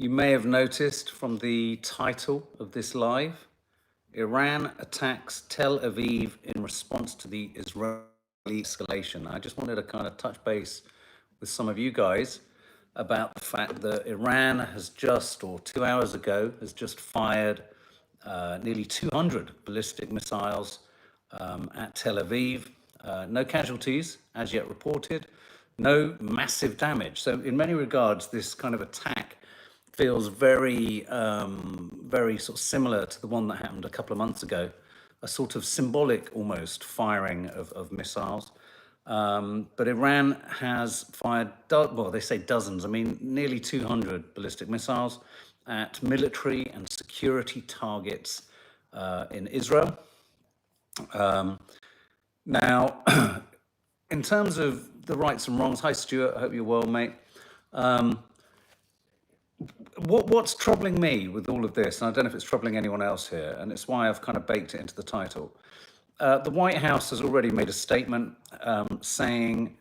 You may have noticed from the title of this live, Iran attacks Tel Aviv in response to the Israeli escalation. I just wanted to kind of touch base with some of you guys about the fact that Iran has just, or 2 hours ago, has just fired nearly 200 ballistic missiles at Tel Aviv. No casualties as yet reported, no massive damage. So in many regards, this kind of attack feels very, very sort of similar to the one that happened a couple of months ago, a sort of symbolic almost firing of missiles. But Iran has fired, well, they say dozens, I mean, nearly 200 ballistic missiles at military and security targets in Israel. Now, in terms of the rights and wrongs, hi Stuart, I hope you're well, mate. What's troubling me with all of this, and I don't know if it's troubling anyone else here, and it's why I've kind of baked it into the title. The White House has already made a statement saying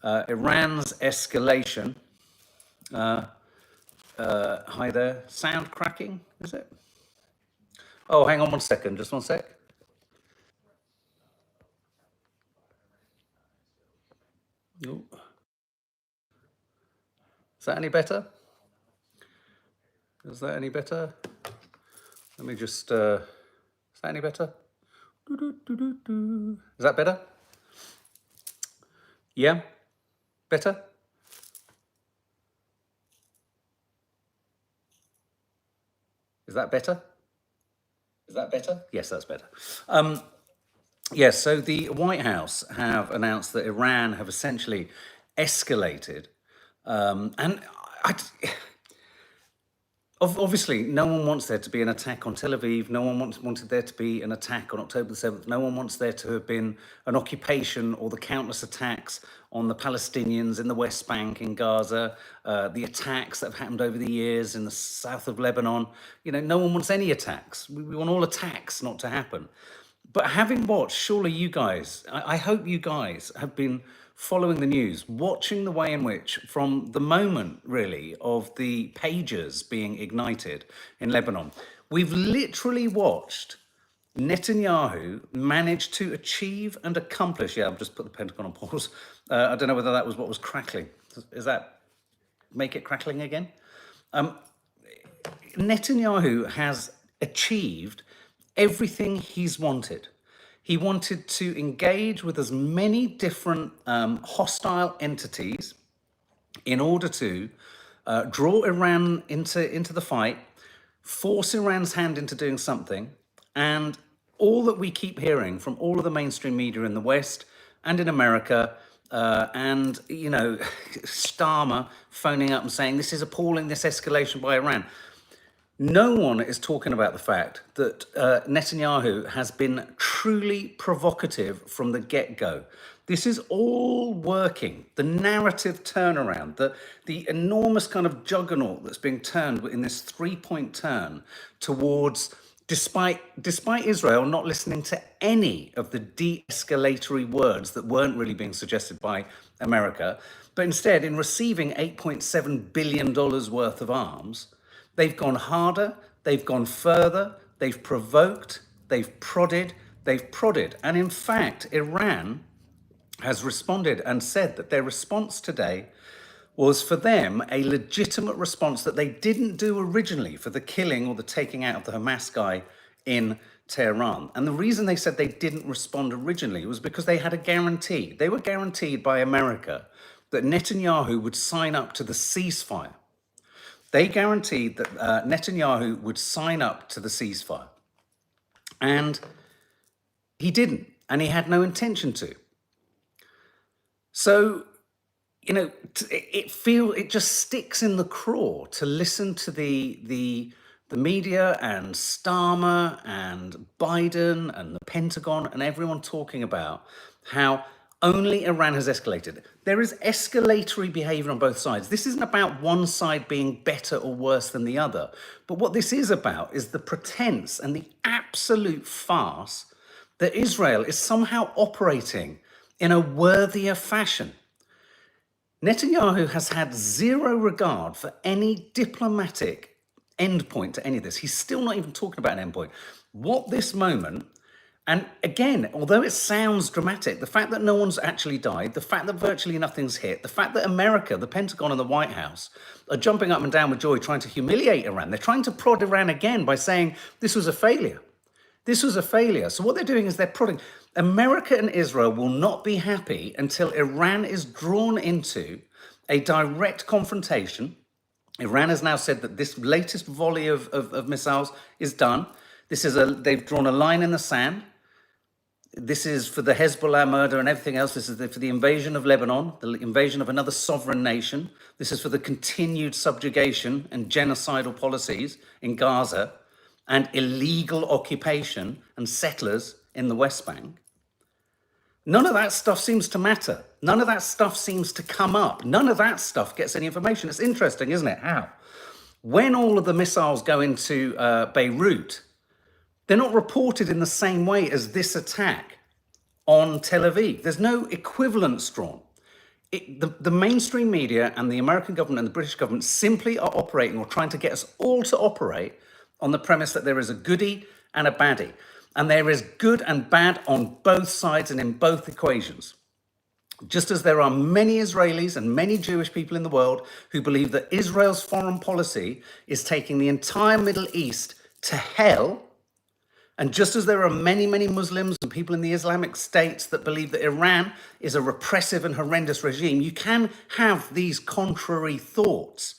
Iran's escalation, hi there, sound cracking, is it? Oh, hang on one second, just one sec. Ooh. Is that any better? Is that any better? Let me just, is that any better? Is that better? Yeah? Better? Is that better? Is that better? Yes, that's better. Yes, so the White House have announced that Iran have essentially escalated. And obviously, no one wants there to be an attack on Tel Aviv. No one wanted there to be an attack on October the 7th. No one wants there to have been an occupation or the countless attacks on the Palestinians in the West Bank, in Gaza, the attacks that have happened over the years in the south of Lebanon. You know, no one wants any attacks. We want all attacks not to happen. But having watched, surely you guys, I hope you guys have been following the news, watching the way in which, from the moment, really, of the pages being ignited in Lebanon, we've literally watched Netanyahu manage to achieve and accomplish, yeah, I've just put the Pentagon on pause. I don't know whether that was what was crackling. Is that, make it crackling again? Netanyahu has achieved everything he's wanted. He wanted to engage with as many different hostile entities in order to draw Iran into the fight, force Iran's hand into doing something, and all that we keep hearing from all of the mainstream media in the West and in America, and, you know, Starmer phoning up and saying, this is appalling, this escalation by Iran. No one is talking about the fact that Netanyahu has been truly provocative from the get-go. This is all working. The narrative turnaround, the enormous kind of juggernaut that's being turned in this three-point turn towards, despite Israel not listening to any of the de-escalatory words that weren't really being suggested by America, but instead in receiving $8.7 billion worth of arms, they've gone harder, they've gone further, they've provoked, they've prodded. And in fact, Iran has responded and said that their response today was for them a legitimate response that they didn't do originally for the killing or the taking out of the Hamas guy in Tehran. And the reason they said they didn't respond originally was because they had a guarantee. They were guaranteed by America that Netanyahu would sign up to the ceasefire. They guaranteed that Netanyahu would sign up to the ceasefire. And he didn't, and he had no intention to. So, you know, it just sticks in the craw to listen to the media and Starmer and Biden and the Pentagon and everyone talking about how only Iran has escalated. There is escalatory behavior on both sides. This isn't about one side being better or worse than the other. But what this is about is the pretense and the absolute farce that Israel is somehow operating in a worthier fashion. Netanyahu has had zero regard for any diplomatic endpoint to any of this. He's still not even talking about an endpoint. What this moment, and again, although it sounds dramatic, the fact that no one's actually died, the fact that virtually nothing's hit, the fact that America, the Pentagon and the White House are jumping up and down with joy trying to humiliate Iran. They're trying to prod Iran again by saying this was a failure. This was a failure. So what they're doing is they're prodding. America and Israel will not be happy until Iran is drawn into a direct confrontation. Iran has now said that this latest volley of missiles is done. They've drawn a line in the sand. This is for the Hezbollah murder and everything else. This is for the invasion of Lebanon, the invasion of another sovereign nation. This is for the continued subjugation and genocidal policies in Gaza and illegal occupation and settlers in the West Bank. None of that stuff seems to matter. None of that stuff seems to come up. None of that stuff gets any information. It's interesting, isn't it? How? When all of the missiles go into Beirut, they're not reported in the same way as this attack on Tel Aviv. There's no equivalence drawn. The mainstream media and the American government and the British government simply are operating or trying to get us all to operate on the premise that there is a goodie and a baddie. And there is good and bad on both sides and in both equations. Just as there are many Israelis and many Jewish people in the world who believe that Israel's foreign policy is taking the entire Middle East to hell, and just as there are many, many Muslims and people in the Islamic states that believe that Iran is a repressive and horrendous regime, you can have these contrary thoughts.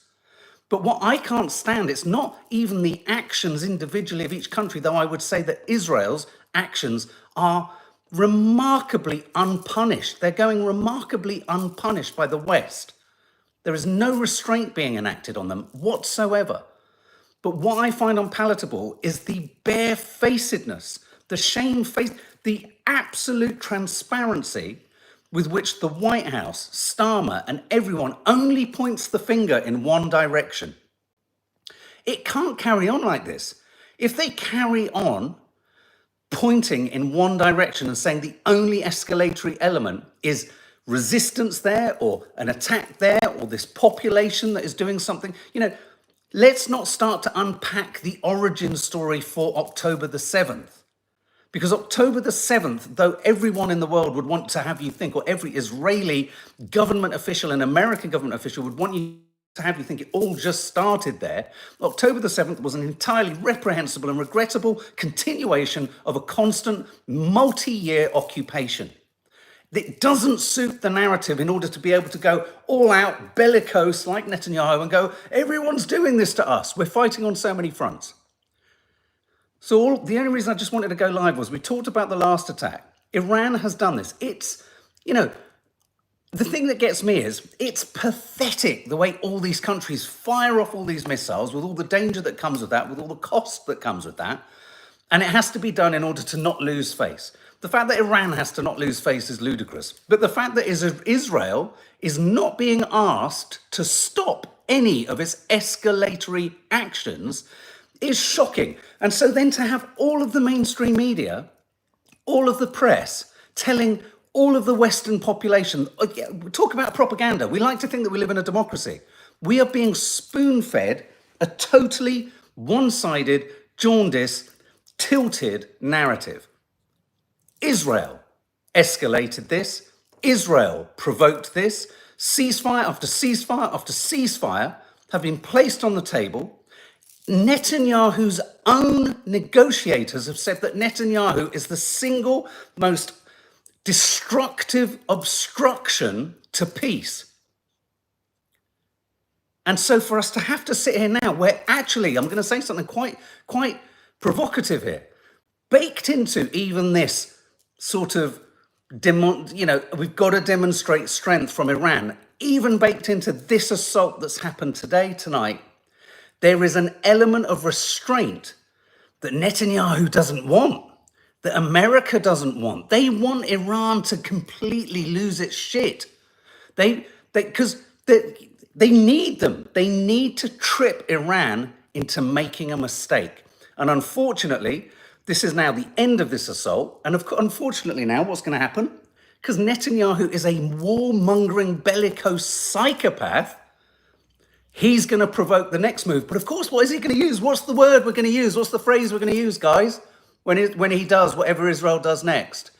But what I can't stand, it's not even the actions individually of each country, though I would say that Israel's actions are remarkably unpunished. They're going remarkably unpunished by the West. There is no restraint being enacted on them whatsoever. But what I find unpalatable is the barefacedness, the shamefaced, the absolute transparency with which the White House, Starmer, and everyone only points the finger in one direction. It can't carry on like this. If they carry on pointing in one direction and saying the only escalatory element is resistance there, or an attack there, or this population that is doing something, let's not start to unpack the origin story for October the 7th. Because October the 7th, though everyone in the world would want to have you think, or every Israeli government official and American government official would want you to have you think it all just started there, October the 7th was an entirely reprehensible and regrettable continuation of a constant multi-year occupation. It doesn't suit the narrative in order to be able to go all out bellicose like Netanyahu and go, everyone's doing this to us. We're fighting on so many fronts. So the only reason I just wanted to go live was we talked about the last attack. Iran has done this. It's, the thing that gets me is it's pathetic the way all these countries fire off all these missiles with all the danger that comes with that, with all the cost that comes with that. And it has to be done in order to not lose face. The fact that Iran has to not lose face is ludicrous. But the fact that Israel is not being asked to stop any of its escalatory actions is shocking. And so then to have all of the mainstream media, all of the press, telling all of the Western population, talk about propaganda. We like to think that we live in a democracy. We are being spoon-fed a totally one-sided, jaundiced, tilted narrative. Israel escalated this. Israel provoked this. Ceasefire after ceasefire after ceasefire have been placed on the table. Netanyahu's own negotiators have said that Netanyahu is the single most destructive obstruction to peace. And so for us to have to sit here now, where actually, I'm going to say something quite provocative here, baked into even this sort of, we've got to demonstrate strength from Iran, even baked into this assault that's happened tonight, there is an element of restraint that Netanyahu doesn't want, that America doesn't want. They want Iran to completely lose its shit. Because they need them. They need to trip Iran into making a mistake. And unfortunately, this is now the end of this assault. And unfortunately now, what's going to happen? because Netanyahu is a warmongering, bellicose psychopath, he's going to provoke the next move. But of course, what is he going to use? What's the word we're going to use? What's the phrase we're going to use, guys, when he does whatever Israel does next?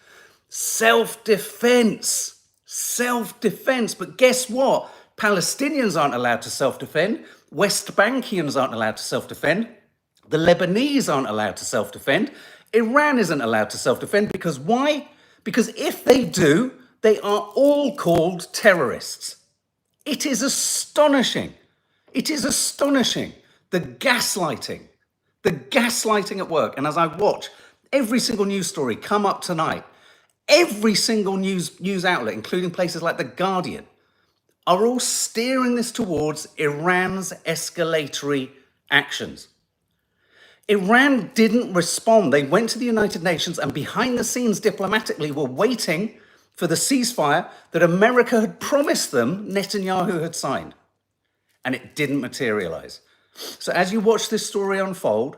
Self-defense. Self-defense. But guess what? Palestinians aren't allowed to self-defend. West Bankians aren't allowed to self-defend. The Lebanese aren't allowed to self-defend. Iran isn't allowed to self-defend. Because why? Because if they do, they are all called terrorists. It is astonishing. It is astonishing. The gaslighting at work. And as I watch every single news story come up tonight, every single news outlet, including places like The Guardian, are all steering this towards Iran's escalatory actions. Iran didn't respond. They went to the United Nations and behind the scenes diplomatically were waiting for the ceasefire that America had promised them Netanyahu had signed. And it didn't materialize. So as you watch this story unfold,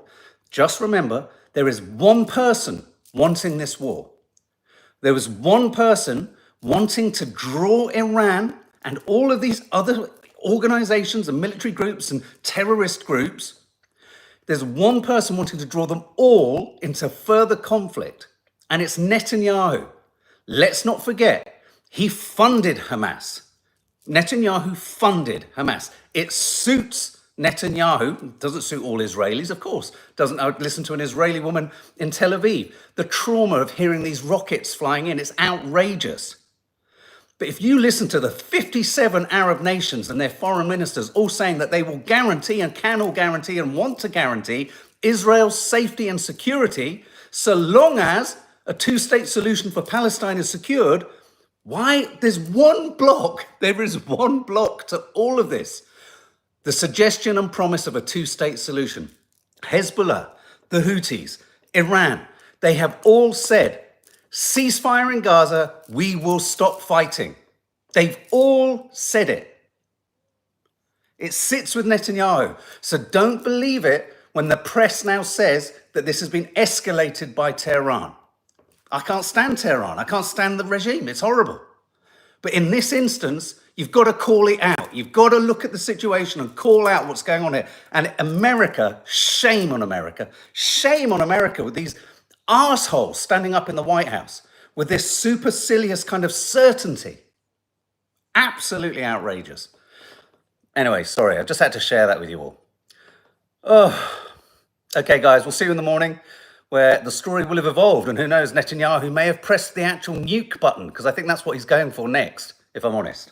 just remember, there is one person wanting this war. There was one person wanting to draw Iran and all of these other organizations and military groups and terrorist groups. There's one person wanting to draw them all into further conflict, and it's Netanyahu. Let's not forget, he funded Hamas. Netanyahu funded Hamas. It suits Netanyahu, doesn't suit all Israelis, of course. Doesn't listen to an Israeli woman in Tel Aviv. The trauma of hearing these rockets flying in, it's outrageous. But if you listen to the 57 Arab nations and their foreign ministers all saying that they will guarantee and can all guarantee and want to guarantee Israel's safety and security, so long as a two-state solution for Palestine is secured, why? There is one block to all of this. The suggestion and promise of a two-state solution. Hezbollah, the Houthis, Iran, they have all said, ceasefire in Gaza, we will stop fighting. They've all said it. It sits with Netanyahu. So don't believe it when the press now says that this has been escalated by Tehran. I can't stand Tehran. I can't stand the regime. It's horrible. But in this instance, you've got to call it out. You've got to look at the situation and call out what's going on here. And America, shame on America. Shame on America with these assholes standing up in the White House with this supercilious kind of certainty. Absolutely outrageous. Anyway, sorry, I just had to share that with you all. Oh, okay, guys, we'll see you in the morning where the story will have evolved. And who knows, Netanyahu may have pressed the actual nuke button because I think that's what he's going for next, if I'm honest.